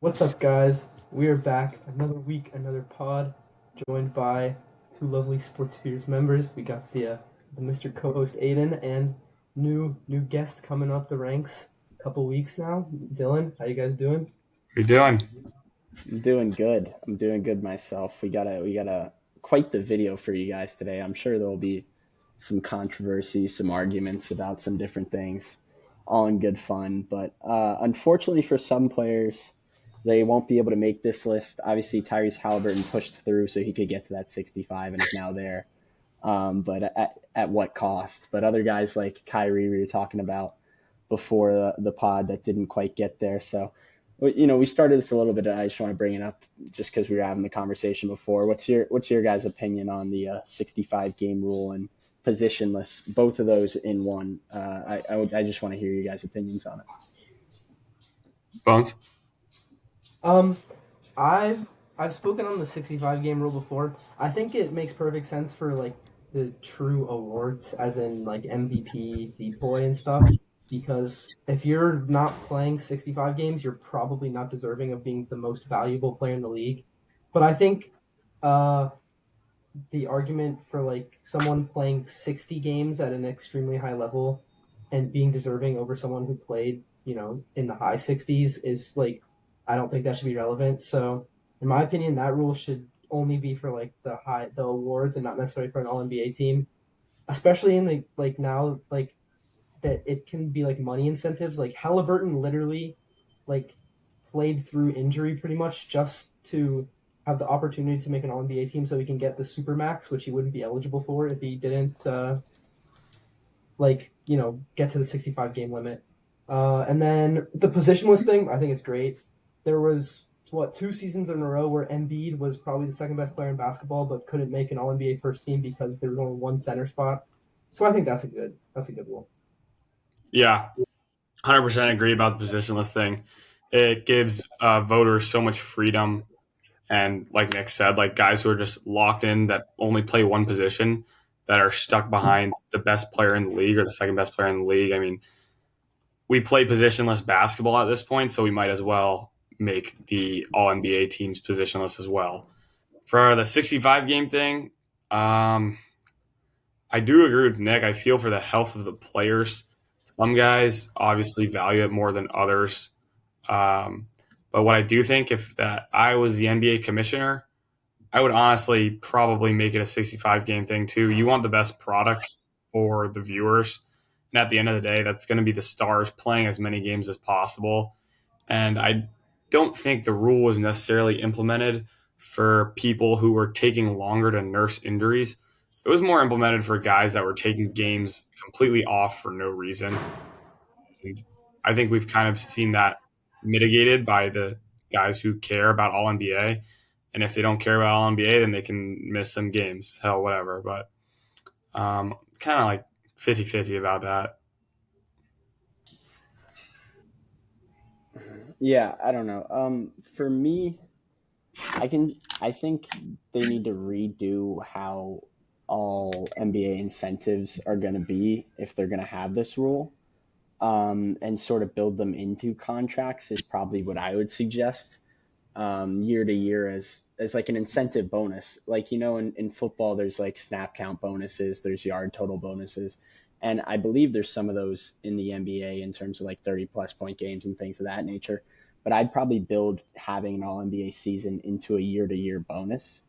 What's up, guys? We are back another week, another pod, joined by two lovely Sports Spheres members. We got the Mr. Co-host Aiden and new guest coming up the ranks. A couple weeks now, Dylan. How you guys doing? What are you doing? I'm doing good. I'm doing good myself. We got a quite the video for you guys today. I'm sure there'll be some controversy, some arguments about some different things, all in good fun. But unfortunately for some players, they won't be able to make this list. Obviously, Tyrese Halliburton pushed through so he could get to that 65 and is now there. But at what cost? But other guys like Kyrie, we were talking about before the pod that didn't quite get there. So we started this a little bit. I just want to bring it up just because we were having the conversation before. What's your guys' opinion on the 65 game rule and positionless? Both of those in one. I just want to hear you guys' opinions on it. Bones? Um, I've I've spoken on the 65 game rule before. I think it makes perfect sense for like the true awards, as in like MVP, DPOY, and stuff. Because if you're not playing 65 games, you're probably not deserving of being the most valuable player in the league. But I think uh, the argument for like someone playing 60 games at an extremely high level and being deserving over someone who played, in the high 60s is like, I don't think that should be relevant. So, in my opinion, that rule should only be for like the awards and not necessarily for an All NBA team, especially in the like now like that it can be like money incentives. Like Halliburton literally like played through injury pretty much just to have the opportunity to make an All NBA team, so he can get the supermax, which he wouldn't be eligible for if he didn't get to the 65 game limit. And then the positionless thing, I think it's great. There was what 2 seasons in a row where Embiid was probably the second best player in basketball, but couldn't make an All NBA first team because there was only one center spot. So I think that's a good rule. Yeah, 100% agree about the positionless thing. It gives voters so much freedom. And like Nick said, like guys who are just locked in that only play one position that are stuck behind the best player in the league or the second best player in the league. I mean, we play positionless basketball at this point, so we might as well make the All NBA teams positionless as well. For the 65 game thing, um, I do agree with Nick. I feel for the health of the players. Some guys obviously value it more than others. Um, but what I do think, if that I was the NBA commissioner, I would honestly probably make it a 65 game thing too. You want the best product for the viewers. And at the end of the day, that's going to be the stars playing as many games as possible. And I don't think the rule was necessarily implemented for people who were taking longer to nurse injuries. It was more implemented for guys that were taking games completely off for no reason. And I think we've kind of seen that mitigated by the guys who care about All NBA. And if they don't care about All NBA, then they can miss some games. Hell, whatever. But kind of like 50-50 about that. Yeah, I don't know. For me, I think they need to redo how all NBA incentives are going to be if they're going to have this rule. And sort of build them into contracts is probably what I would suggest. Year to year as like an incentive bonus. Like in football, there's like snap count bonuses, there's yard total bonuses, and I believe there's some of those in the NBA in terms of like 30 plus point games and things of that nature. But I'd probably build having an All NBA season into a year to year bonus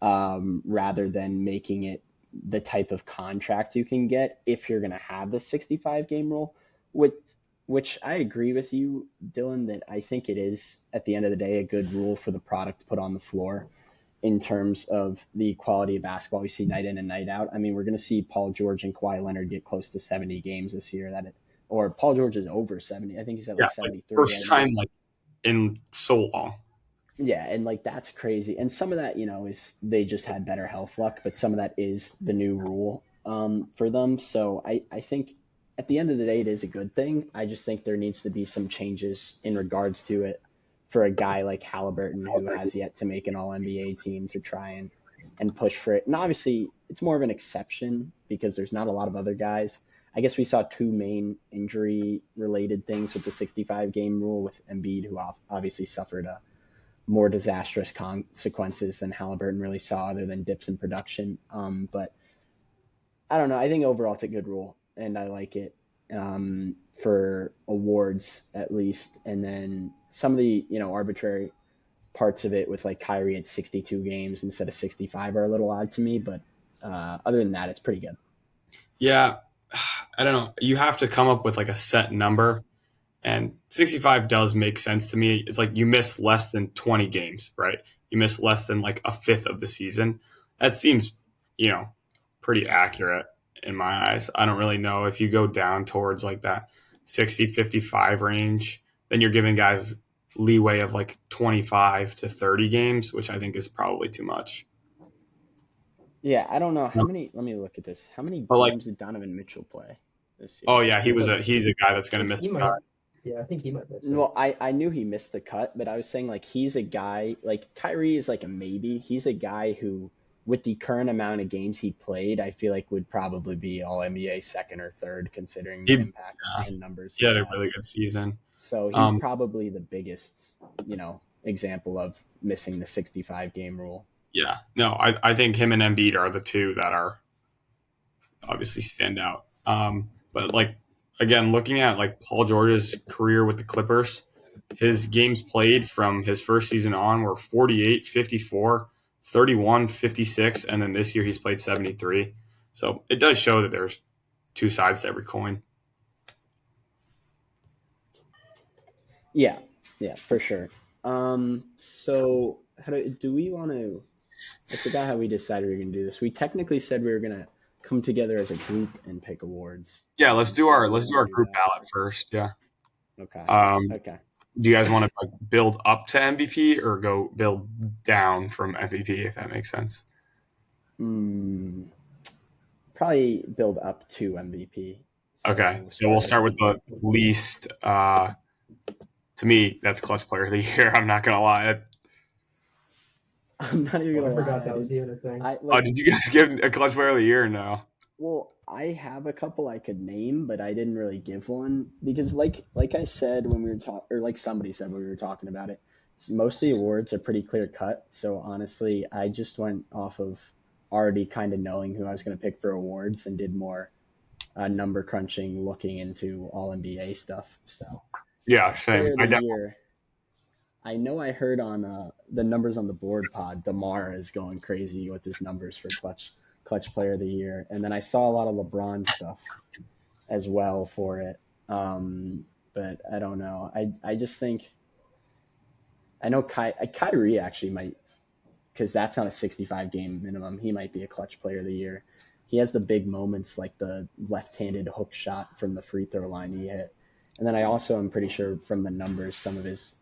rather than making it the type of contract you can get if you're going to have the 65 game rule, which which I agree with you, Dylan, that I think it is at the end of the day a good rule for the product to put on the floor in terms of the quality of basketball we see night in and night out. I mean, we're going to see Paul George and Kawhi Leonard get close to 70 games this year. Or Paul George is over 70. I think he's at Yeah, like like 73 first right now. time like in so long. Yeah, and like that's crazy. And some of that, is they just had better health luck, but some of that is the new rule for them. So I think at the end of the day, it is a good thing. I just think there needs to be some changes in regards to it for a guy like Halliburton who has yet to make an All NBA team to try and push for it. And obviously, it's more of an exception because there's not a lot of other guys. I guess we saw two main injury related things with the 65 game rule with Embiid, who obviously suffered a more disastrous consequences than Halliburton really saw, other than dips in production. But I don't know. I think overall it's a good rule, and I like it for awards at least. And then some of the arbitrary parts of it with like Kyrie at 62 games instead of 65 are a little odd to me, but other than that, it's pretty good. Yeah, I don't know. You have to come up with like a set number, and 65 does make sense to me. It's like you miss less than 20 games, right? You miss less than like a fifth of the season. That seems, you know, pretty accurate in my eyes. I don't really know if you go down towards like that 60, 55 range, then you're giving guys leeway of like 25 to 30 games, which I think is probably too much. Yeah, I don't know how many. Let me look at this. How many But like, games did Donovan Mitchell play this oh year? yeah, he's a guy that's I going to think miss he the might. cut. Yeah, I think he might miss it. Well, I knew he missed the cut, but I was saying like he's a guy like Kyrie is like a maybe. He's a guy who, with the current amount of games he played, I feel like would probably be All NBA second or third, considering the He, impact yeah, and numbers he he had a had. really good season. So he's Um, probably the biggest, example of missing the 65 game rule. yeah, no, I think him and Embiid are the two that are obviously stand out. But like again, looking at like Paul George's career with the Clippers, his games played from his first season on were 48, 54, 31, 56, and then this year he's played 73. So it does show that there's two sides to every coin. Yeah, yeah, for sure. So do we want to? I forgot how we decided we were going to do this. We technically said we were going to come together as a group and pick awards. Yeah, So do we let's do want to our do group that? ballot first. Yeah. Okay. Um, Okay. do you guys want to like build up to MVP or go build down from MVP if that makes sense? Mm, probably build up to MVP. So Okay, we'll so we'll start at start with the 65. least. To me, that's clutch player of the year. I'm not gonna lie. I'm not even Oh, I gonna lie. forgot that was the other thing. I Oh, like. did you guys give a clutch player of the year or no? Well, I have a couple I could name, but I didn't really give one because, like I said when we were talking, or like somebody said when we were talking about it, most of the awards are pretty clear cut. So honestly, I just went off of already kind of knowing who I was going to pick for awards and did more number crunching, looking into all NBA stuff. So Yeah, same. player of the year, I know I heard on the numbers on the board pod, Demar is going crazy with his numbers for clutch player of the year, and then I saw a lot of LeBron stuff as well for it. But I don't know. I just think I know Kyrie actually might, because that's on a 65 game minimum. He might be a clutch player of the year. He has the big moments like the left-handed hook shot from the free throw line he hit, and then I also am pretty sure from the numbers, some of his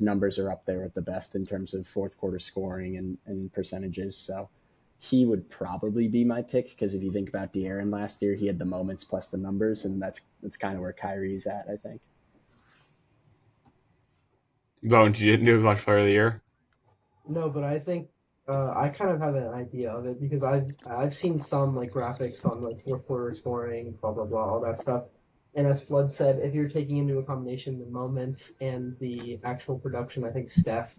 numbers are up there at the best in terms of fourth quarter scoring and percentages. So he would probably be my pick because if you think about De'Aaron last year, he had the moments plus the numbers, and that's kind of where Kyrie's at, I think. Bone, did you do clutch player of the year? No, but I think I kind of have an idea of it because I've seen some like graphics on like fourth quarter scoring, blah blah blah, all that stuff. And as Flood said, if you're taking into a combination the moments and the actual production, I think Steph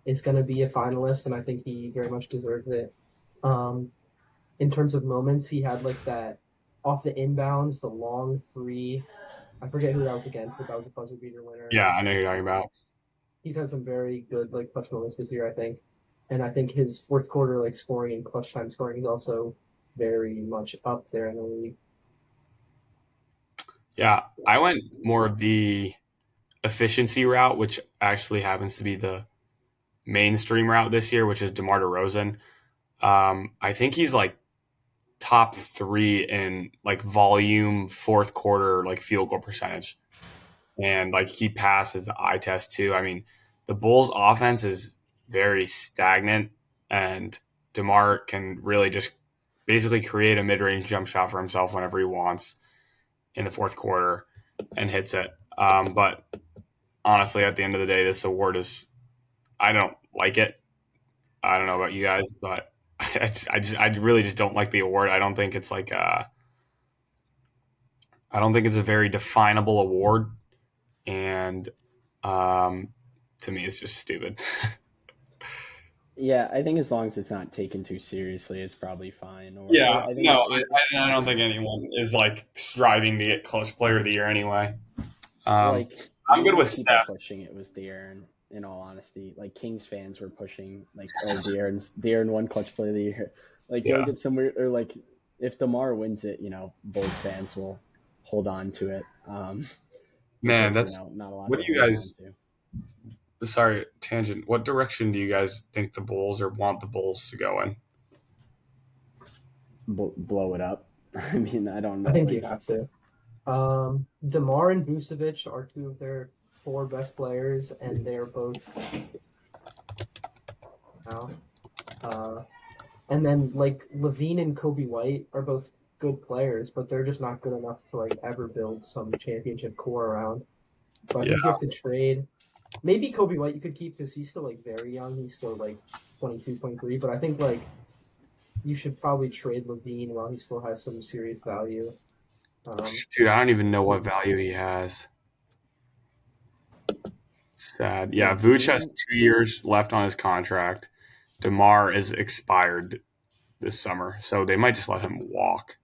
is going to be a finalist, and I think he very much deserves it. Um, in terms of moments, he had like that off the inbounds, the long three. I forget who that was against, but that was a buzzer beater winner. Yeah, I know who you're talking about. He's had some very good like clutch moments this year, I think, and I think his fourth quarter like scoring and clutch time scoring is also very much up there in the league. Yeah, I went more of the efficiency route, which actually happens to be the mainstream route this year, which is DeMar DeRozan. I think he's like top three in like volume, fourth quarter, like field goal percentage. And like he passes the eye test too. I mean, the Bulls offense is very stagnant and DeMar can really just basically create a mid-range jump shot for himself whenever he wants in the fourth quarter and hits it. But honestly, at the end of the day, this award is, I don't like it. I don't know about you guys, but I really just don't like the award. I don't think it's like I don't think it's a very definable award, and to me, it's just stupid. Yeah, I think as long as it's not taken too seriously, it's probably fine. Or Yeah, I think no, I don't think anyone is like striving to get Clutch Player of the Year anyway. Um, like I'm the good only with people Steph. pushing it was De'Aaron. In all honesty, like Kings fans were pushing like, oh, De'Aaron won Clutch Play of the Year. Like you'll Yeah, get somewhere, or like if DeMar wins it, Bulls fans will hold on to it, man, because that's not a lot what to do you hold on guys? to. Sorry, tangent. What direction do you guys think the Bulls or want the Bulls to go in? Blow it up. I mean, I don't I know. think you Like, have to. DeMar and Vucevic are two of their four best players, and they're both now. Uh, and then like Levine and Kobe White are both good players, but they're just not good enough to like ever build some championship core around. So I Yeah, think you have to trade. Maybe Kobe White you could keep because he's still like very young. He's still like 22, 23. But I think like you should probably trade Levine while he still has some serious value. dude, I don't even know what value he has. Sad. Yeah, Vooch has Levine, 2 years left on his contract. DeMar is expired this summer, so they might just let him walk.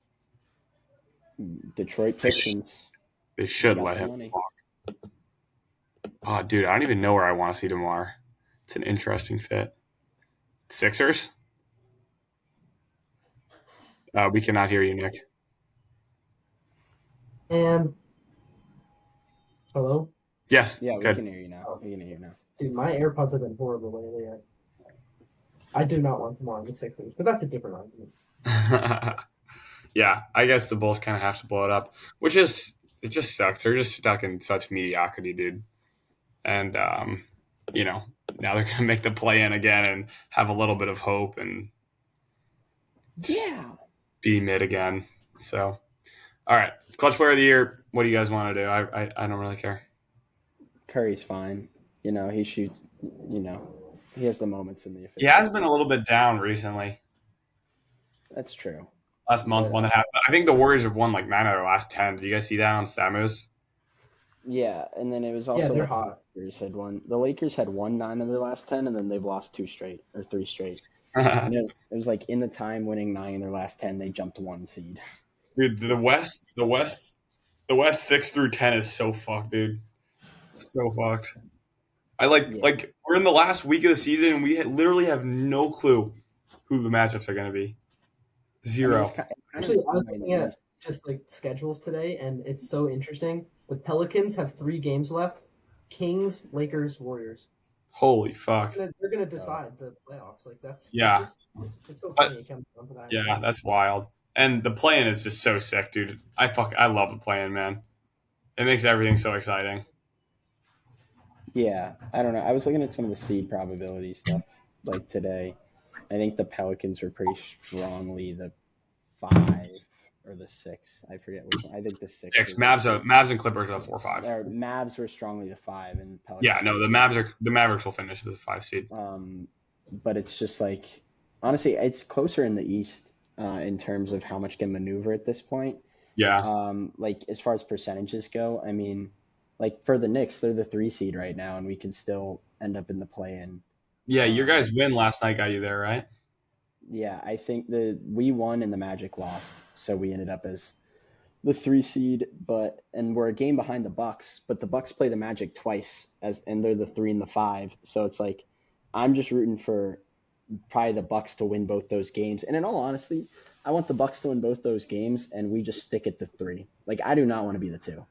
Detroit They, sh- Pistons, they they should got let the him money. walk. Oh, dude, I don't even know where I want to see DeMar. It's an interesting fit. Sixers? We cannot hear you, Nick. And hello, Yes, Yeah, we good. can hear you now. oh, We can hear you now. dude, my AirPods have been horrible lately. I do not want tomorrow in the Sixers, but that's a different argument. Yeah, I guess the Bulls kind of have to blow it up, which is it just sucks. They're just stuck in such mediocrity, dude. And you know, now they're gonna make the play in again and have a little bit of hope and just Yeah. be mid again. So, all right, clutch player of the year. What do you guys want to do? I don't really care. Curry's fine. He shoots. He has the moments in the He has efficiency. been a little bit down recently. That's true. Last month, But 1.5. I think the Warriors have won like 9 out of their last 10. Did you guys see that on Stamos? yeah, and then it was Yeah, also they're like hot. The Lakers had won 9 of their last 10, and then they've lost two straight or three straight. And it was like in the time winning 9 of their last 10, they jumped one seed. Dude, the West 6 through 10 is so fucked, dude. It's so fucked. I Yeah, like we're in the last week of the season and we literally have no clue who the matchups are going to be. I mean Zero. it's kind of the Actually, I same was way in looking the at East. just like schedules today, and it's so interesting. The Pelicans have 3 games left. Kings, Lakers, Warriors. Holy fuck. They're gonna Oh, decide the playoffs. Like that's Yeah. just it's so But funny. It comes down to that. yeah, that's wild. And the play-in is just so sick, dude. I love the play-in, man. It makes everything so exciting. yeah, I don't know. I was looking at some of the seed probability stuff like today. I think the Pelicans were pretty strongly the 5 or the 6. I forget which one. I think the 6 Six. was the Mavs and Clippers are 4-5. or Mavs were strongly the 5 and Yeah, Pelicans were no, the 6. The Mavericks will finish as the 5 seed. But it's just like honestly, it's closer in the East in terms of how much can maneuver at this point. Yeah. Like as far as percentages go, I mean, like for the Knicks, they're the 3 seed right now, and we can still end up in the play-in. Yeah, your guys' Um, win last night got you there, right? yeah, I think we won and the Magic lost, so we ended up as the 3 seed, and we're a game behind the Bucks, but the Bucks play the Magic twice and they're the 3 and the 5. So it's like I'm just rooting for probably the Bucks to win both those games. And in all honesty, I want the Bucks to win both those games and we just stick at the 3. Like I do not want to be the 2.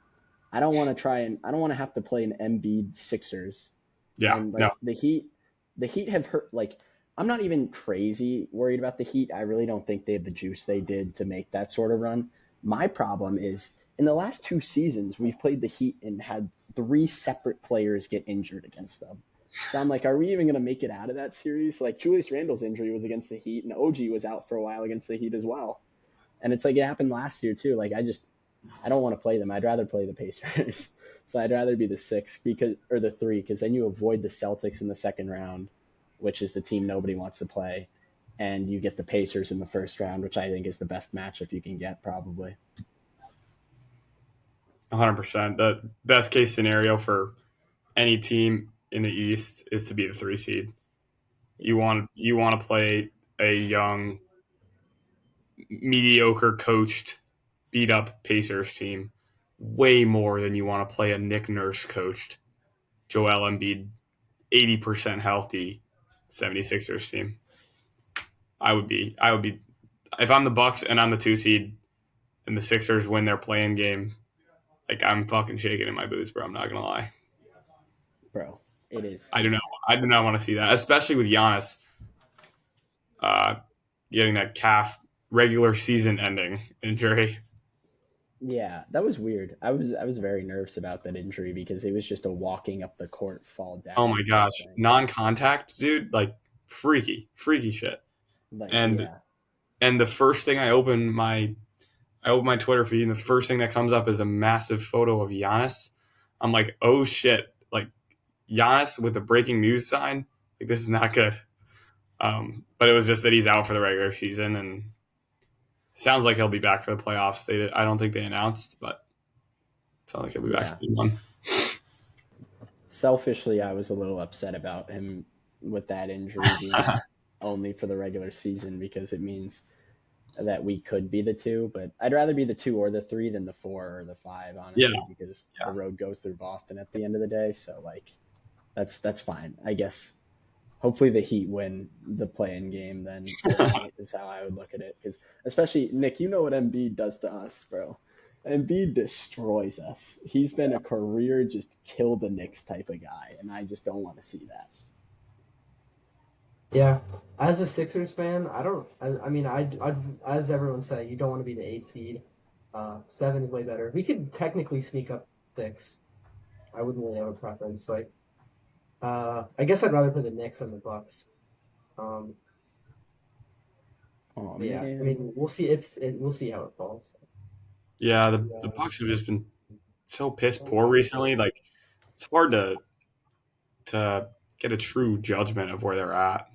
I don't want to have to play an Embiid Sixers. Yeah. And No. like the Heat have hurt like I'm not even crazy worried about the Heat. I really don't think they have the juice they did to make that sort of run. My problem is in the last 2 seasons, we've played the Heat and had 3 separate players get injured against them. So I'm like, are we even going to make it out of that series? Like Julius Randle's injury was against the Heat, and OG was out for a while against the Heat as well. And it's like it happened last year too. Like I don't want to play them. I'd rather play the Pacers. So I'd rather be the 6 or the 3 because then you avoid the Celtics in the second round, which is the team nobody wants to play, and you get the Pacers in the first round, which I think is the best matchup you can get probably. 100%. The best case scenario for any team in the East is to be the 3 seed. You want to play a young, mediocre coached, beat up Pacers team way more than you want to play a Nick Nurse coached Joel Embiid 80% healthy 76ers team. I would be if I'm the Bucks and I'm the 2 seed and the Sixers win their playing game, like I'm fucking shaking in my boots, bro. I'm not gonna lie. Bro. It is I do not just I do not want to see that, especially with Giannis uh, getting that calf regular season ending injury. yeah, that was weird. I was very nervous about that injury because it was just a walking up the court, fall Oh down my type gosh, thing. non-contact, dude, like freaky shit. Like, And yeah, and the first thing I open my Twitter feed, and the first thing that comes up is a massive photo of Giannis. I'm like, oh shit, like Giannis with a breaking news sign. Like this is not good. But it was just that he's out for the regular season, and sounds like he'll be back for the playoffs. I don't think they announced, but it sounds like he'll be back for yeah. one. Selfishly, I was a little upset about him with that injury being only for the regular season because it means that we could be the two, but I'd rather be the two or the three than the four or the five, Yeah, honestly, because the yeah. road goes through Boston at the end of the day. So like that's fine. I guess hopefully the Heat win the play-in game then only is how I would look at it. Because especially Nick, you know what Embiid does to us, bro. Embiid destroys us. He's been a career just kill the Knicks type of guy, and I just don't want to see that. Yeah, as a Sixers fan, I don't. I mean, as everyone said, you don't want to be the 8 seed. 7 is way better. We could technically sneak up 6. I wouldn't really have a preference. Like, I guess I'd rather play the Knicks than the Bucks. Um, Oh but yeah, I man, mean, we'll see how it falls. Yeah, the Bucks have just been so piss poor recently. Like it's hard to get a true judgment of where they're at.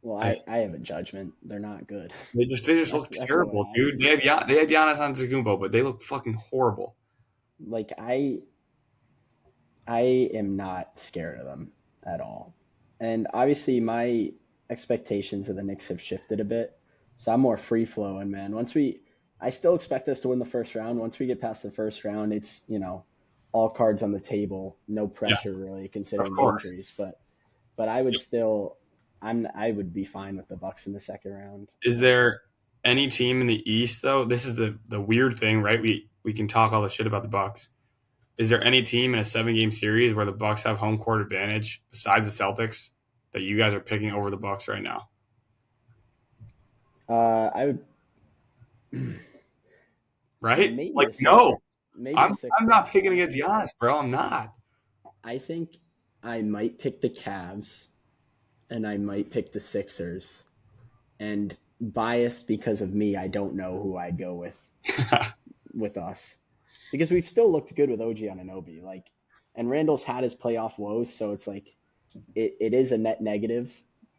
well And I have a judgment. They're not good. they just look That's all it terrible, has. dude. They have Giannis Antetokounmpo, but they look fucking horrible. Like I am not scared of them at all. And obviously, my expectations of the Knicks have shifted a bit. So I'm more free flowing, man. I still expect us to win the first round. Once we get past the first round, it's, all cards on the table, no Yeah, pressure really, of considering the course. injuries. But I would still, I would be fine with the Bucks in the second round. Is there any team in the East though? This is the weird thing, right? We can talk all the shit about the Bucks. Is there any team in a 7 game series where the Bucks have home court advantage besides the Celtics that you guys are picking over the Bucks right now? I would Right? maybe Like the no, Sixers. Maybe the I'm Sixers, not picking against honestly. Giannis, bro. I'm not. I think I might pick the Cavs and I might pick the Sixers. And biased because of me, I don't know who I'd go with us because we've still looked good with OG Anunoby. Like, and Randall's had his playoff woes, so it's like it is a net negative,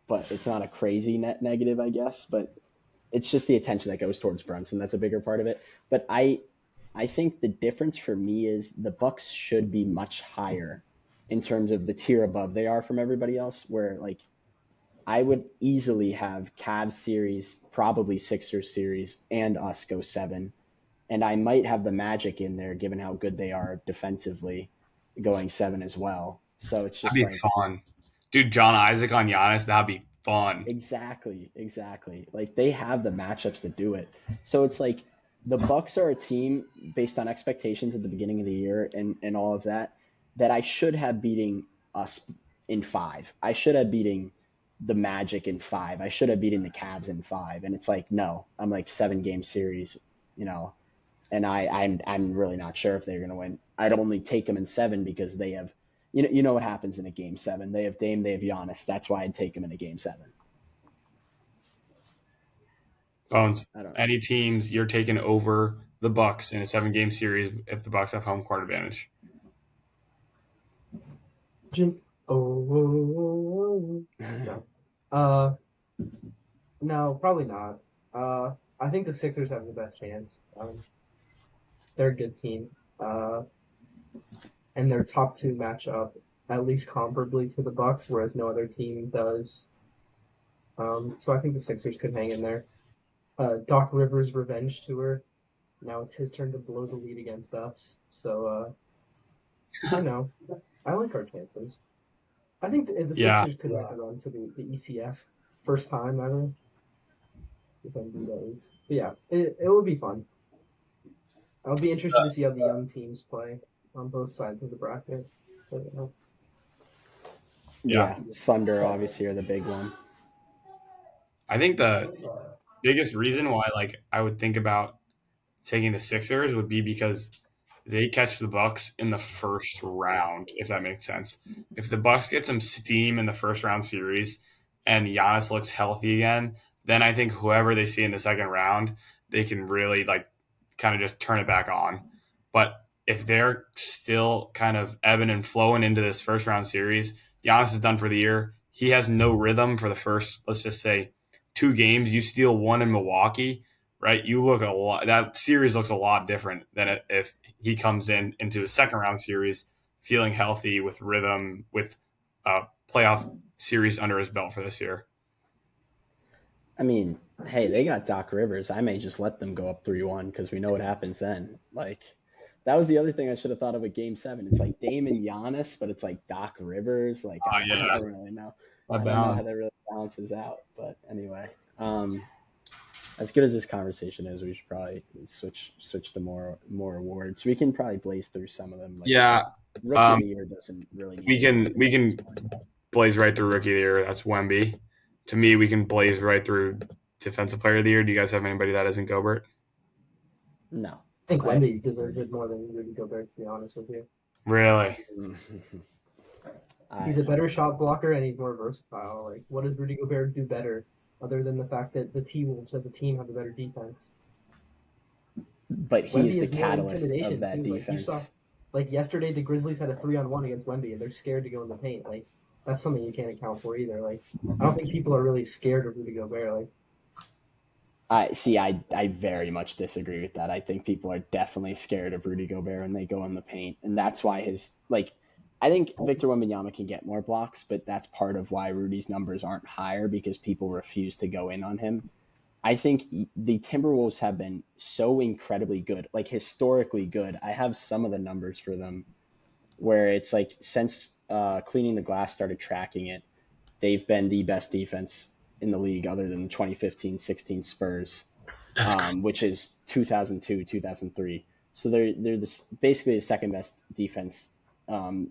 but it's not a crazy net negative, I guess. But it's just the attention that goes towards Brunson that's a bigger part of it. But I think the difference for me is the Bucks should be much higher in terms of the tier above they are from everybody else. Where like I would easily have Cavs series, probably Sixers series, and us go 7. And I might have the Magic in there, given how good they are defensively, going 7 as well. So it's That'd just be like fun, dude. John Isaac on Giannis. That'd be fun. exactly. Like they have the matchups to do it. So it's like the Bucks are a team based on expectations at the beginning of the year and all of that that I should have beating us in 5. I should have beating the Magic in 5. I should have beaten the Cavs in 5. And it's like no, I'm like 7 game series, you know, and I'm really not sure if they're going to win. I'd only take them in 7 because they have you know what happens in a game 7. They have Dame, they have Giannis. That's why I'd take them in a game 7. So Bones. I don't know. Any teams you're taking over the Bucks in a 7 game series if the Bucks have home court advantage? Oh, no. Uh, no, probably not. I think the Sixers have the best chance. They're a good team. uh, and their top two match up at least comparably to the Bucks, whereas no other team does. So I think the Sixers could hang in there. Doc Rivers' revenge tour. Now it's his turn to blow the lead against us. So I like our chances. I think the Yeah, Sixers could make a run to the ECF first time ever. If I do that, but yeah, it would be fun. I'll be interested to see how the young teams play on both sides of the bracket. But, yeah. Yeah, Thunder obviously are the big one. I think the biggest reason why like I would think about taking the Sixers would be because they catch the Bucks in the first round, if that makes sense. If the Bucks get some steam in the first round series and Giannis looks healthy again, then I think whoever they see in the second round, they can really like kind of just turn it back on. But if they're still kind of ebbing and flowing into this first round series, Giannis is done for the year. He has no rhythm for the first, let's just say, 2 games. You steal one in Milwaukee, right? You look a lot. That series looks a lot different than if he comes into a second round series feeling healthy with rhythm with a playoff series under his belt for this year. I mean, hey, they got Doc Rivers. I may just let them go up 3-1 because we know what happens then. Like, that was the other thing I should have thought of at Game 7. It's like Dame and Giannis, but it's like Doc Rivers. Like, I Yeah, don't really know. that I don't know how balance. that really balances out. But anyway, as good as this conversation is, we should probably switch to more awards. We can probably blaze through some of them. Like, Yeah, Rookie of um, the Year doesn't really need we to be can debated. we can blaze right through rookie of the year. That's Wemby. To me, we can blaze right through defensive player of the year. Do you guys have anybody that isn't Gobert? No, I think I. Wemby deserves it more than Rudy Gobert, to be honest with you. Really? He's I a better shot blocker and he's more versatile. Like, what does Rudy Gobert do better, other than the fact that the T Wolves as a team have a better defense? but he is Wemby the is more catalyst of intimidation that too. Like you saw, defense. like yesterday, the Grizzlies had a 3-on-1 against Wemby, and they're scared to go in the paint. Like that's something you can't account for either. Like I don't think people are really scared of Rudy Gobert. Like I see. I very much disagree with that. I think people are definitely scared of Rudy Gobert when they go in the paint, and that's why his like. I think Victor Wembanyama can get more blocks, but that's part of why Rudy's numbers aren't higher because people refuse to go in on him. I think the Timberwolves have been so incredibly good, like historically good. I have some of the numbers for them where it's like since Cleaning the Glass started tracking it, they've been the best defense in the league other than the 2015-16 Spurs, That's crazy. which is 2002, 2003. So they're basically the second best defense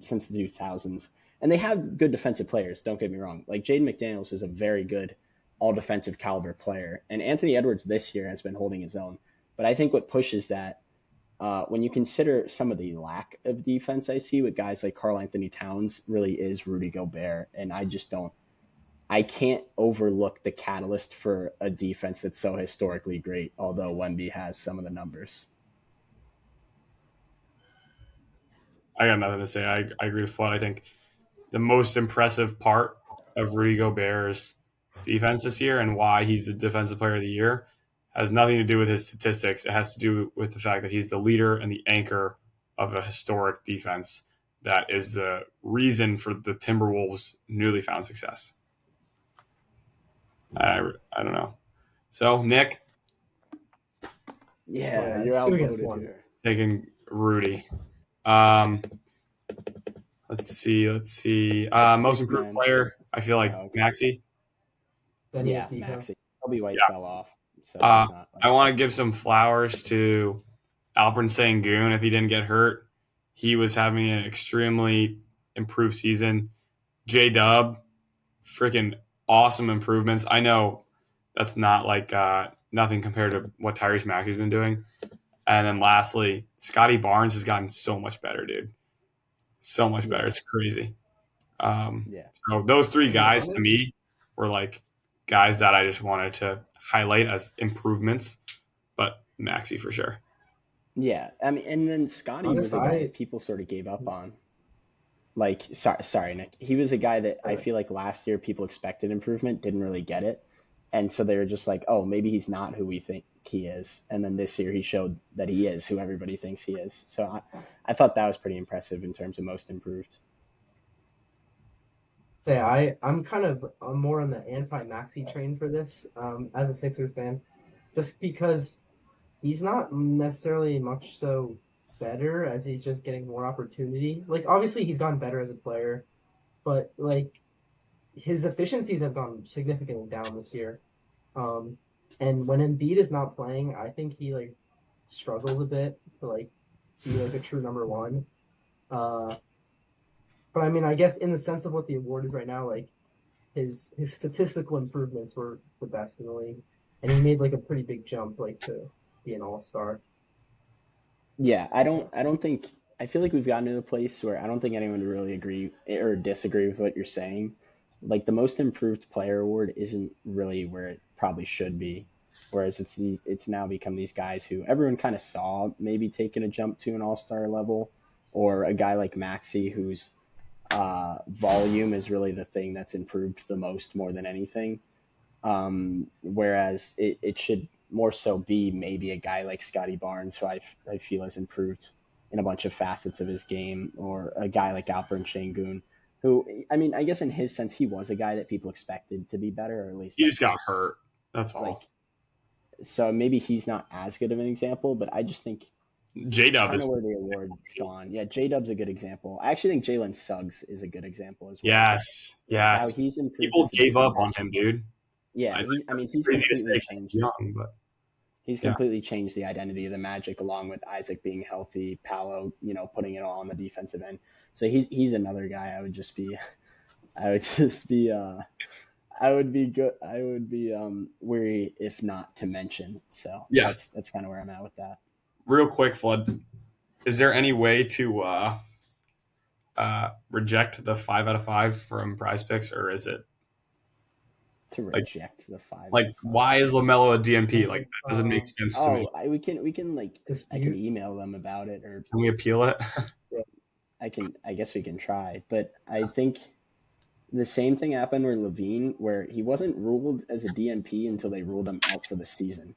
since the 2000s. And they have good defensive players, don't get me wrong. Like Jaden McDaniels is a very good all defensive caliber player. And Anthony Edwards this year has been holding his own. But I think what pushes that when you consider some of the lack of defense I see with guys like Karl Anthony Towns, really is Rudy Gobert. And I just don't, I can't overlook the catalyst for a defense that's so historically great, although Wemby has some of the numbers. I got nothing to say. I agree with Flood. I think the most impressive part of Rudy Gobert's defense this year and why he's the defensive player of the year has nothing to do with his statistics. It has to do with the fact that he's the leader and the anchor of a historic defense that is the reason for the Timberwolves' newly found success. I don't know. So, Nick, oh Yeah, yeah, you're it's 2 against outvoted 1. here. taking Rudy. Um, let's see. Let's see. Most Sixth improved man. player, I feel like Oh, okay. Maxi. Then you Yeah, have Depot. Maxi. Kobe White Yeah. fell off, so he's not I up want there. to give some flowers to Alperen Sengun if he didn't get hurt. He was having an extremely improved season. J Dub, freaking awesome improvements. I know that's not like nothing compared to what Tyrese Maxey's been doing. And then lastly, Scotty Barnes has gotten so much better, dude. So much better. Yeah, It's crazy. yeah, So those three And guys to Giannis, me were like guys that I just wanted to highlight as improvements, but Maxi for sure. yeah. I mean, and then Scotty Giannis, was a guy that people sort of gave up on. Like, sorry, Nick. He was a guy that I feel like last year people expected improvement, didn't really get it. And so they were just like, oh, maybe he's not who we think he is. And then this year he showed that he is who everybody thinks he is. So I thought that was pretty impressive in terms of most improved. Yeah, I'm more on the anti-Maxi train for this as a Sixers fan, just because he's not necessarily much so better as he's just getting more opportunity. Like obviously he's gotten better as a player, but like his efficiencies have gone significantly down this year. Um, and when Embiid is not playing, I think he like struggles a bit to like be like a true number one. Uh, but I mean, I guess in the sense of what the award is right now, like his statistical improvements were the best in the league, and he made like a pretty big jump like to be an all star. Yeah, I don't think I feel like we've gotten to a place where I don't think anyone would really agree or disagree with what you're saying. Like the most improved player award isn't really where it probably should be. Whereas it's now become these guys who everyone kind of saw maybe taking a jump to an all-star level, or a guy like Maxi whose volume is really the thing that's improved the most more than anything. Whereas it should more so be maybe a guy like Scotty Barnes, who I feel has improved in a bunch of facets of his game, or a guy like Alperen Şengün, who, I mean, I guess in his sense, he was a guy that people expected to be better, or at least He just got hurt. That's all. like, so maybe he's not as good of an example, but I just think J Dub kind is of where the award's gone. Yeah, J Dub's a good example. I actually think Jalen Suggs is a good example as well. yes, How yes. he's improved People as a gave up defender. on him, dude. Yeah, I mean, That's he's crazy to say completely 'cause he's changed. young, but He's yeah. completely changed the identity of the Magic, along with Isaac being healthy, Paolo, putting it all on the defensive end. So he's another guy. I would just be, I would be good. I would be weary if not to mention. So Yeah. that's kind of where I'm at with that. Real quick, Flood. Is there any way to reject the 5 out of 5 from Prize Picks, or is it To like reject the five. why is LaMelo a DMP? Like that doesn't make sense to me. We can like I can email them about it, or Can we appeal it? I guess we can try. But I think the same thing happened with Levine, where he wasn't ruled as a DMP until they ruled him out for the season.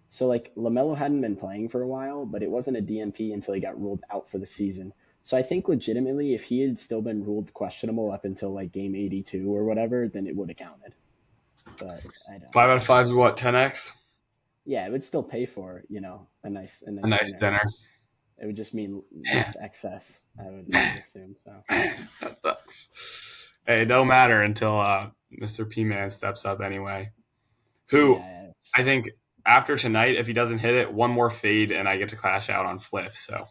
So like LaMelo hadn't been playing for a while, but it wasn't a DMP until he got ruled out for the season. So I think legitimately, if he had still been ruled questionable up until like game 82 or whatever, then it would have counted. But I don't. 5 out of 5 is what, 10x? Yeah, it would still pay for a nice A nice dinner. It would just mean less excess. I would assume so. That sucks. Hey, it don't matter until Mr. P-Man steps up anyway. Who Yeah, I think after tonight, if he doesn't hit it, one more fade and I get to clash out on Fliff. So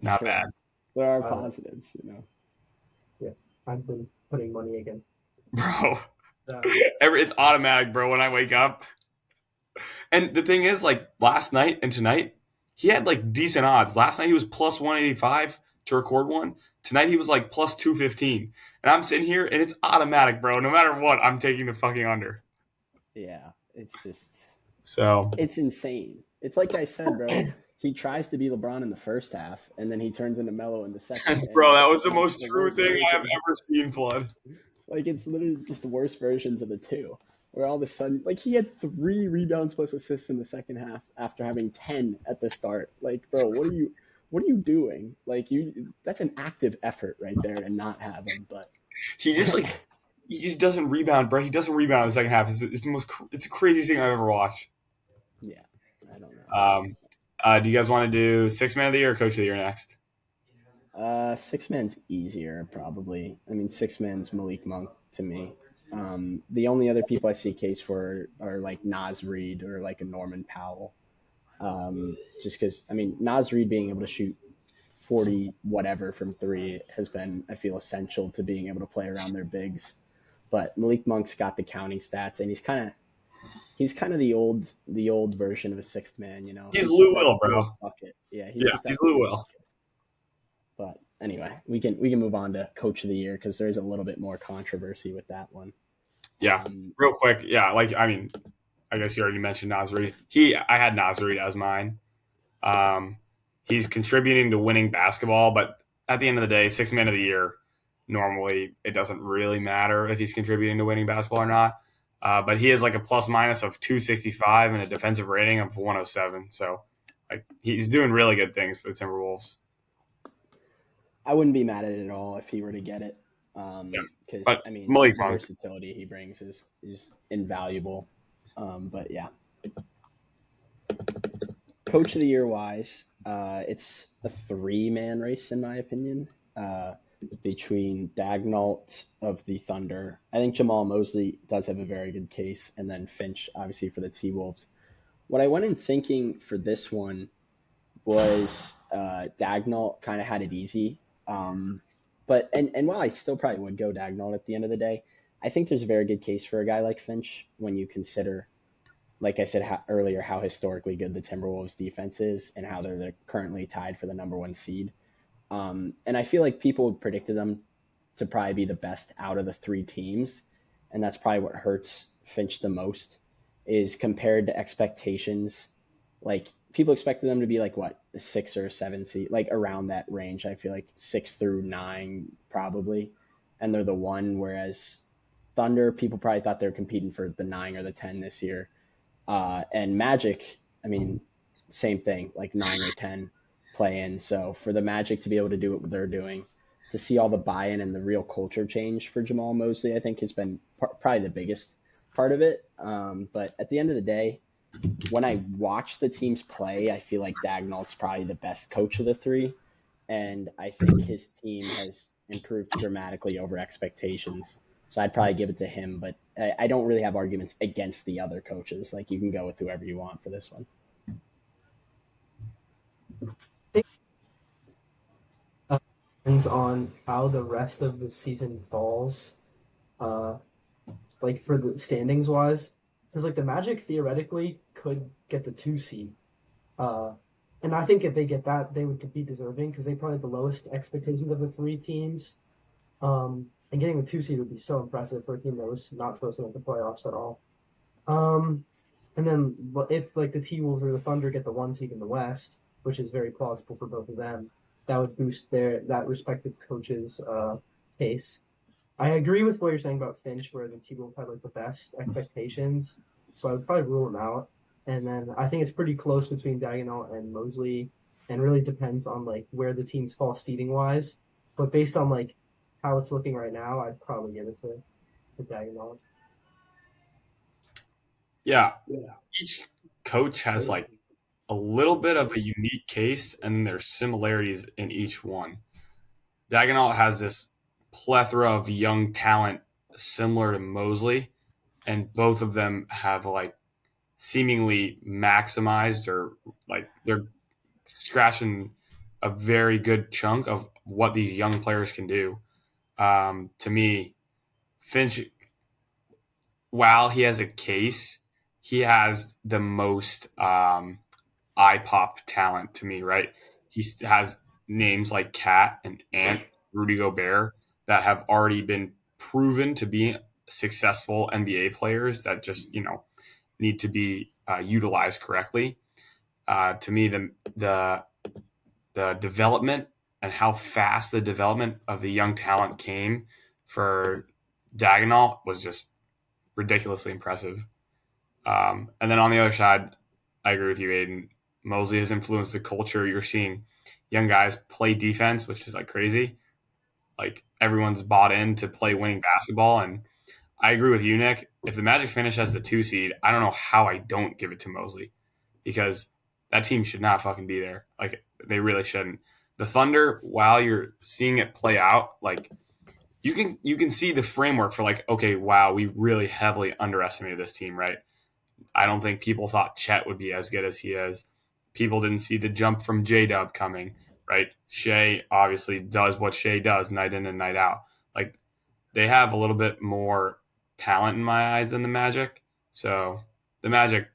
not true. bad. There are positives, Yeah, I've been putting money against. Bro, it's automatic, bro, when I wake up. And the thing is, like last night and tonight, he had like decent odds. Last night he was plus 185 to record one. Tonight he was like plus 215. And I'm sitting here and it's automatic, bro. No matter what, I'm taking the fucking under. Yeah, it's just it's insane. It's like I said, bro. He tries to be LeBron in the first half, and then he turns into Melo in the second. Bro, that was the most true thing I have ever seen, Flood. Like, it's literally just the worst versions of the two. Where all of a sudden, like, he had 3 rebounds plus assists in the second half after having 10 at the start. Like, bro, what are you doing? Like, that's an active effort right there to not have him. But he just doesn't rebound, bro. He doesn't rebound in the second half. It's the craziest thing I've ever watched. Yeah, I don't know. Do you guys want to do 6 man of the year or coach of the year next? 6 man's easier, probably. I mean, 6 man's Malik Monk to me. The only other people I see case for are like Naz Reid or like a Norman Powell. Just because, I mean, Naz Reid being able to shoot 40 whatever from 3 has been, I feel, essential to being able to play around their bigs. But Malik Monk's got the counting stats, and he's kind of the old version of a 6th man, He's Lou Will, bro. Bucket. Yeah, he's Lou Will. Bucket. But anyway, we can move on to coach of the year because there's a little bit more controversy with that one. Yeah, real quick. Yeah, I guess you already mentioned Naz Reid. I had Naz Reid as mine. He's contributing to winning basketball, but at the end of the day, 6 man of the year, normally it doesn't really matter if he's contributing to winning basketball or not. But he has like a plus minus of 265 and a defensive rating of 107. So like he's doing really good things for the Timberwolves. I wouldn't be mad at it at all if he were to get it. Yeah. Because But I mean, Malik the Monk, versatility he brings is invaluable. But yeah, coach of the year wise, it's a 3-man race in my opinion. Between Dagnalt of the Thunder, I think Jamal Mosley does have a very good case, and then Finch obviously for the T Wolves. What I went in thinking for this one was Dagnall kind of had it easy. But and while I still probably would go Dagnall at the end of the day, I think there's a very good case for a guy like Finch when you consider, like I said earlier, how historically good the Timberwolves defense is and how they're currently tied for the number one seed. And I feel like people predicted them to probably be the best out of the three teams, and that's probably what hurts Finch the most is compared to expectations. Like people expected them to be like what a 6 or 7 seed, like around that range. I feel like 6 through 9 probably, and they're the one. Whereas Thunder, people probably thought they were competing for the 9 or the 10 this year, and Magic, I mean, same thing, like 9 or 10 play in. So for the Magic to be able to do what they're doing, to see all the buy-in and the real culture change for Jamal Mosley, I think has been probably the biggest part of it. But at the end of the day, when I watch the teams play, I feel like Dagnall's probably the best coach of the three, and I think his team has improved dramatically over expectations. So I'd probably give it to him, but I don't really have arguments against the other coaches. Like you can go with whoever you want for this one. Depends on how the rest of the season falls. Uh, like for the standings wise, because like the Magic theoretically could get the 2 seed. Uh, and I think if they get that, they would be deserving because they probably have the lowest expectations of the three teams. And getting the 2 seed would be so impressive for a team that was not supposed to make the playoffs at all. Um, and then if like the T Wolves or the Thunder get the 1 seed in the West, which is very plausible for both of them, that would boost their that respective coach's case. I agree with what you're saying about Finch, where the T Wolves had like the best expectations, so I would probably rule him out. And then I think it's pretty close between Dagenham and Mosley, and really depends on like where the teams fall seeding wise. But based on like how it's looking right now, I'd probably give it to Dagenham. yeah, each coach has like a little bit of a unique case, and there's similarities in each one. Dagenham has this plethora of young talent similar to Mosley, and both of them have like seemingly maximized or like they're scratching a very good chunk of what these young players can do. To me, Finch, while he has a case, he has the most eye pop talent to me, right? He has names like Cat and Ant, Rudy Gobert that have already been proven to be successful NBA players that just, need to be utilized correctly. To me, the development and how fast the development of the young talent came for Dagenham was just ridiculously impressive. And then on the other side, I agree with you, Aiden. Mosley has influenced the culture. You're seeing young guys play defense, which is like crazy. Like everyone's bought in to play winning basketball. And I agree with you, Nick. If the Magic finish as the 2 seed, I don't know how I don't give it to Mosley because that team should not fucking be there. Like they really shouldn't. The Thunder, while you're seeing it play out, like you can see the framework for like, okay, wow, we really heavily underestimated this team, right? I don't think people thought Chet would be as good as he is. People didn't see the jump from J Dub coming, right? Shea obviously does what Shea does night in and night out. Like they have a little bit more talent in my eyes than the Magic. So the Magic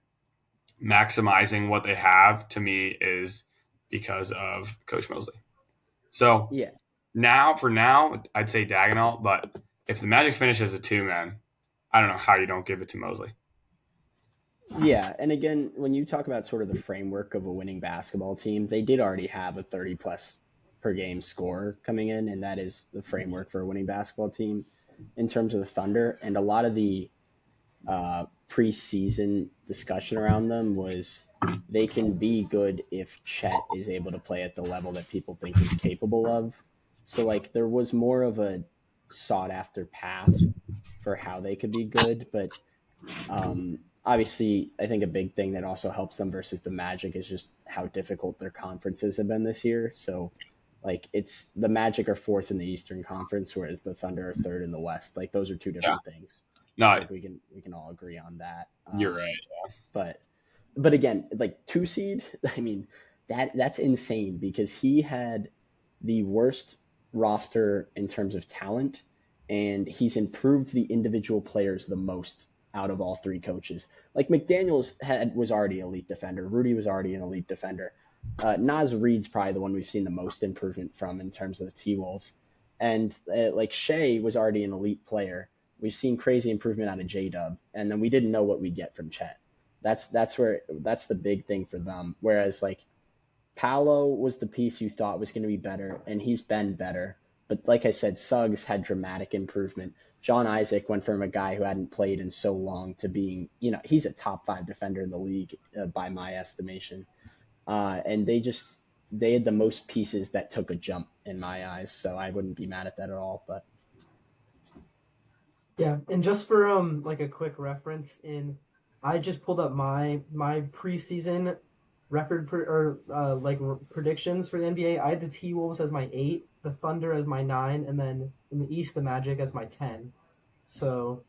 maximizing what they have to me is because of Coach Mosley. So Yeah, for now, I'd say Dagenham, but if the Magic finishes a 2-man, I don't know how you don't give it to Mosley. yeah. And again, when you talk about sort of the framework of a winning basketball team, they did already have a 30 plus per game score coming in, and that is the framework for a winning basketball team in terms of the Thunder. And a lot of the preseason discussion around them was they can be good if Chet is able to play at the level that people think he's capable of. So like there was more of a sought after path for how they could be good, but obviously I think a big thing that also helps them versus the Magic is just how difficult their conferences have been this year. So like it's the Magic are fourth in the Eastern Conference, whereas the Thunder are third in the West. Like those are two Yeah. different things. I No, think we can all agree on that. you're right. But again, like two seed, I mean that's insane because he had the worst roster in terms of talent, and he's improved the individual players the most out of all three coaches. Like McDaniels was already elite defender. Rudy was already an elite defender. Naz Reid's probably the one we've seen the most improvement from in terms of the T Wolves, and like Shea was already an elite player. We've seen crazy improvement out of J Dub, and then we didn't know what we'd get from Chet. That's the big thing for them. Whereas like Paolo was the piece you thought was going to be better, and he's been better. But like I said, Suggs had dramatic improvement. John Isaac went from a guy who hadn't played in so long to being, he's a top five defender in the league by my estimation. And they had the most pieces that took a jump in my eyes, so I wouldn't be mad at that at all. But Yeah, and just for like a quick reference, I just pulled up my preseason predictions for the NBA. I had the T Wolves as my 8, the Thunder as my 9, and then in the East the Magic as my 10. So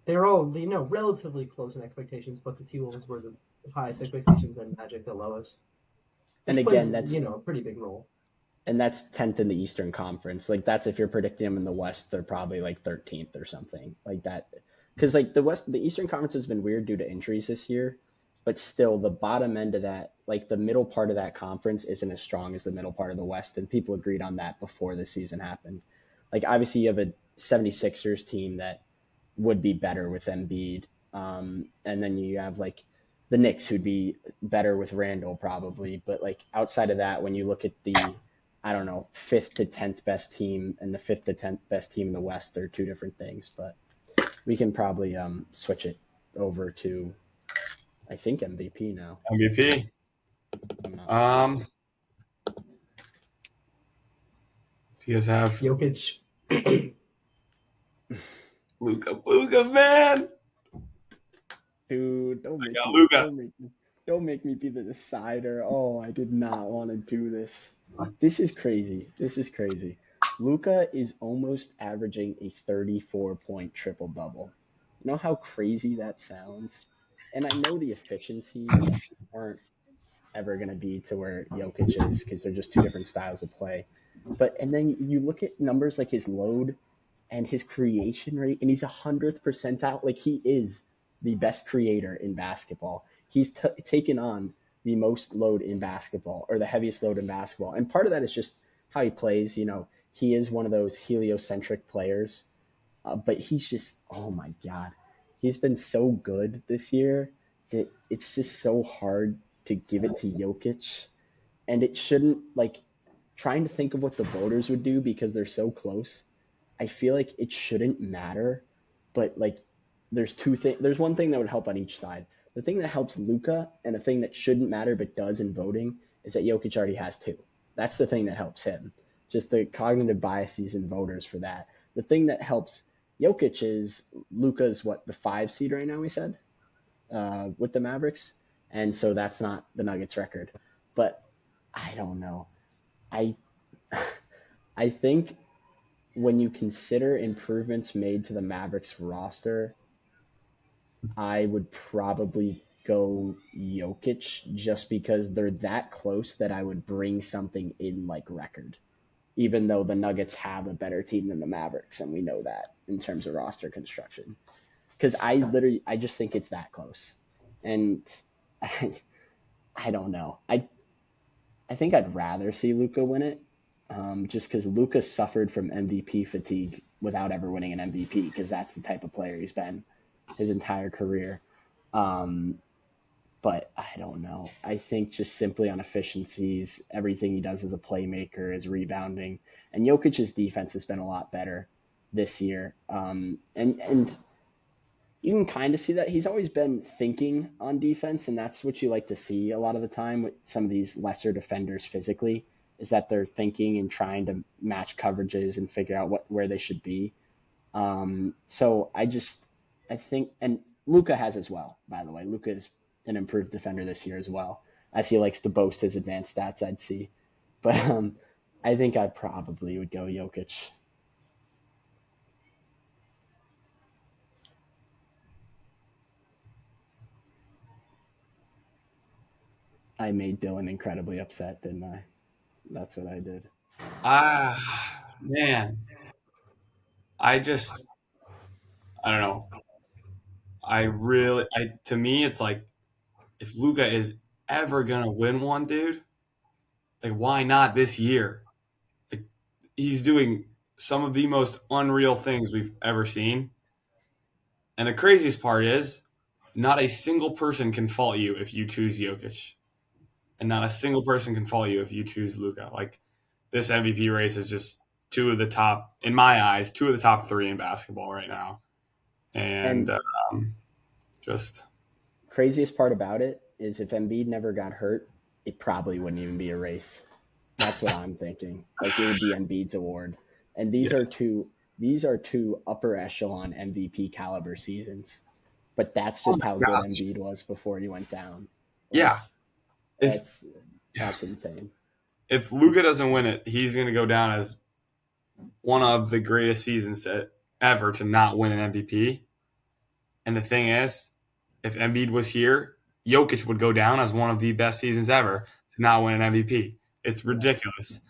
they were all relatively close in expectations, but the T Wolves were the highest expectations and Magic the lowest, and which plays again, a pretty big role. that's 10th in the Eastern Conference. Like that's if you're predicting them in the West, they're probably like 13th or something like that. Because like the Eastern Conference has been weird due to injuries this year, but still the bottom end of that, like the middle part of that conference, isn't as strong as the middle part of the West, and people agreed on that before the season happened. Like obviously you have a 76ers team that would be better with Embiid, and then you have like the Knicks who'd be better with Randall probably, but like outside of that, when you look at the I don't know, 5th to 10th best team and the 5th to 10th best team in the West. They're two different things, but we can probably switch it over to, I think, MVP now. MVP. If I'm not mistaken. Do you guys have Jokic. Luka, man? Dude, I got Luka. don't make me be the decider. Oh, I did not want to do this. This is crazy. This is crazy. Luka is almost averaging a 34-point triple double. You know how crazy that sounds? And I know the efficiencies aren't ever going to be to where Jokic is because they're just two different styles of play. But and then you look at numbers like his load and his creation rate, and he's 100th percentile. Like he is the best creator in basketball. He's taken on the most load in basketball or the heaviest load in basketball, and part of that is just how he plays. He is one of those heliocentric players, but he's just oh my god, he's been so good this year that it's just so hard to give it to Jokic, and it shouldn't like trying to think of what the voters would do because they're so close. I feel like it shouldn't matter, but like there's two things. There's one thing that would help on each side. The thing that helps Luka and a thing that shouldn't matter but does in voting is that Jokic already has two. That's the thing that helps him. Just the cognitive biases in voters for that. The thing that helps Jokic is Luka's what the 5 seed right now. We said with the Mavericks, and so that's not the Nuggets record. But I don't know. I I think when you consider improvements made to the Mavericks roster, I would probably go Jokic just because they're that close that I would bring something in like record, even though the Nuggets have a better team than the Mavericks, and we know that in terms of roster construction. Because I just think it's that close, and I, I don't know. I think I'd rather see Luka win it, just because Luka suffered from MVP fatigue without ever winning an MVP, because that's the type of player he's been his entire career. Um, but I don't know. I think just simply on efficiencies, everything he does as a playmaker is rebounding, and Jokic's defense has been a lot better this year. And you can kind of see that he's always been thinking on defense, and that's what you like to see a lot of the time with some of these lesser defenders physically, is that they're thinking and trying to match coverages and figure out where they should be. So I think, and Luka has as well, by the way. Luka is an improved defender this year as well, as he likes to boast his advanced stats, I'd see. But I think I probably would go Jokic. I made Dylan incredibly upset, didn't I? That's what I did. Man, I don't know. To me, it's like if Luka is ever gonna win one, dude, like why not this year? Like he's doing some of the most unreal things we've ever seen. And the craziest part is, not a single person can fault you if you choose Jokic, and not a single person can fault you if you choose Luka. Like this MVP race is just two of the top, in my eyes, two of the top three in basketball right now, and And just craziest part about it is if Embiid never got hurt, it probably wouldn't even be a race. That's what I'm thinking. Like it would be Embiid's award. And yeah. these are two upper echelon MVP caliber seasons. But that's Oh just my how good gosh. Embiid was before he went down. Like Yeah. If that's insane. if Luka doesn't win it, he's going to go down as one of the greatest seasons ever to not win an MVP. And the thing is, if Embiid was here, Jokic would go down as one of the best seasons ever to not win an MVP. It's ridiculous.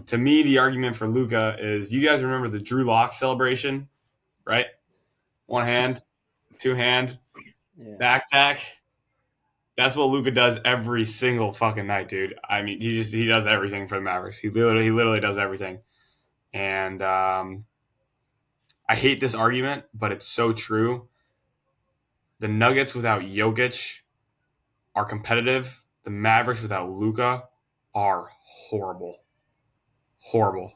To me, the argument for Luka is you guys remember the Drew Lock celebration, right? One hand, two hand, Yeah. backpack. That's what Luka does every single fucking night, dude. I mean, he does everything for the Mavericks. He literally does everything. And I hate this argument, but it's so true. The Nuggets without Jokic are competitive. The Mavericks without Luka are horrible. Horrible.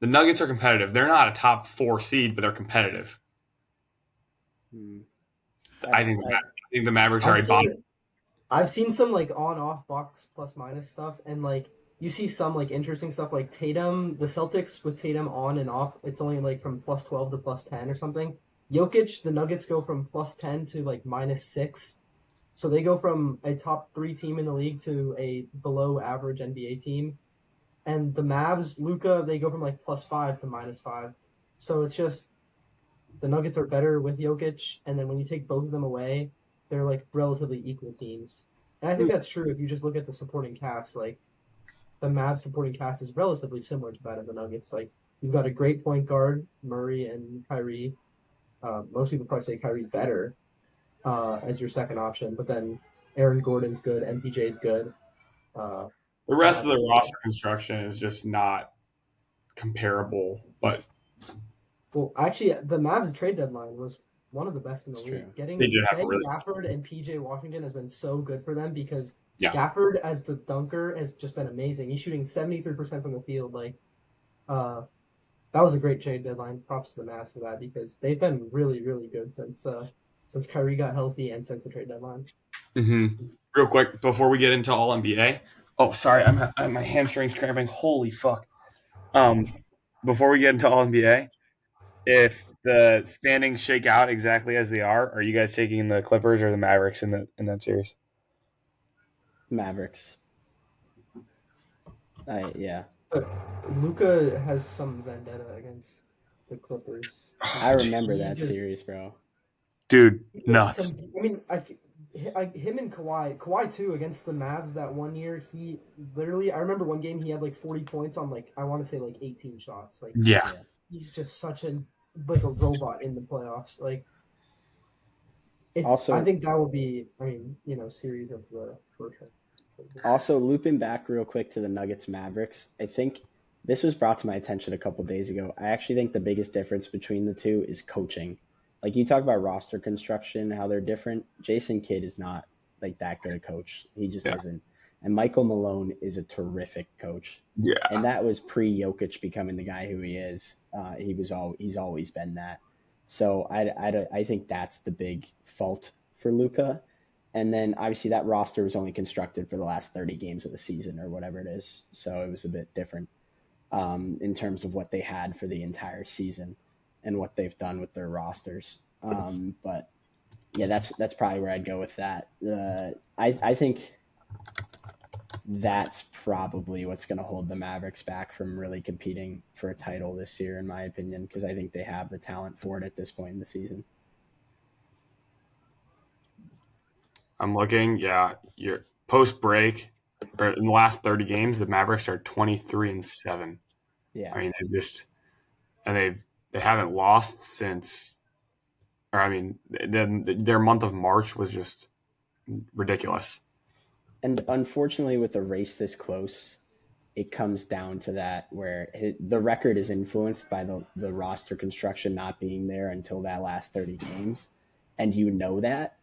The Nuggets are competitive. They're not a top 4 seed, but they're competitive. Hmm. I think I the Mavericks are I've a bottom. seen I've seen some like on off box plus minus stuff, and like you see some like interesting stuff like Tatum, the Celtics with Tatum on and off. It's only like from plus 12 to plus 10 or something. Jokic, the Nuggets go from plus 10 to like -6. So they go from a top 3 team in the league to a below average NBA team. And the Mavs, Luka, they go from like +5 to -5. So it's just the Nuggets are better with Jokic, and then when you take both of them away, they're like relatively equal teams. And I think that's true if you just look at the supporting cast. Like the Mavs supporting cast is relatively similar to that of the Nuggets. Like you've got a great point guard, Murray and Kyrie. Most people probably say Kyrie's better as your second option, but then Aaron Gordon's good, MPJ's good. Uh, The you rest have of the roster construction is just not comparable. But Well, actually, the Mavs trade deadline was one of the best in the It's league. true. Getting they did have a getting really Gafford and PJ Washington has been so good for them because yeah. Gafford as the dunker has just been amazing. He's shooting 73% from the field. Like, that was a great trade deadline. Props to the Mavs for that because they've been really, really good since Kyrie got healthy and since the trade deadline. Mm-hmm. Real quick before we get into All NBA. Oh, sorry, my hamstring's cramping. Holy fuck. Before we get into All NBA, if the standings shake out exactly as they are you guys taking the Clippers or the Mavericks in that series? Mavericks. Yeah. But Luka has some vendetta against the Clippers. I remember He that just series, bro. Dude, nuts. I mean, him and Kawhi too against the Mavs that one year. He literally, I remember one game he had like 40 points on like I want to say like 18 shots. Like Yeah. he's just such a robot in the playoffs. Like it's, I Also, think that will be, I mean, series of the first. Also, looping back real quick to the Nuggets Mavericks, I think this was brought to my attention a couple days ago. I actually think the biggest difference between the two is coaching. Like you talk about roster construction, how they're different. Jason Kidd is not like that good a coach. He just Yeah. isn't. And Michael Malone is a terrific coach. Yeah. And that was pre Jokic becoming the guy who he is. He's always been that. So I think that's the big fault for Luka. And then obviously that roster was only constructed for the last 30 games of the season or whatever it is. So it was a bit different in terms of what they had for the entire season and what they've done with their rosters. But yeah, that's probably where I'd go with that. I think that's probably what's going to hold the Mavericks back from really competing for a title this year, in my opinion, because I think they have the talent for it at this point in the season. I'm looking. Yeah, you're post break or in the last 30 games, the Mavericks are 23-7. Yeah. I mean, they haven't lost since, or I mean, their month of March was just ridiculous. And unfortunately, with a race this close, it comes down to that where the record is influenced by the roster construction not being there until that last 30 games. And you know that.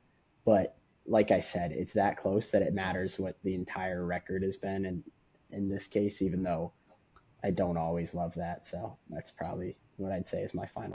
But like I said, it's that close that it matters what the entire record has been. And in this case, even though I don't always love that. So that's probably what I'd say is my final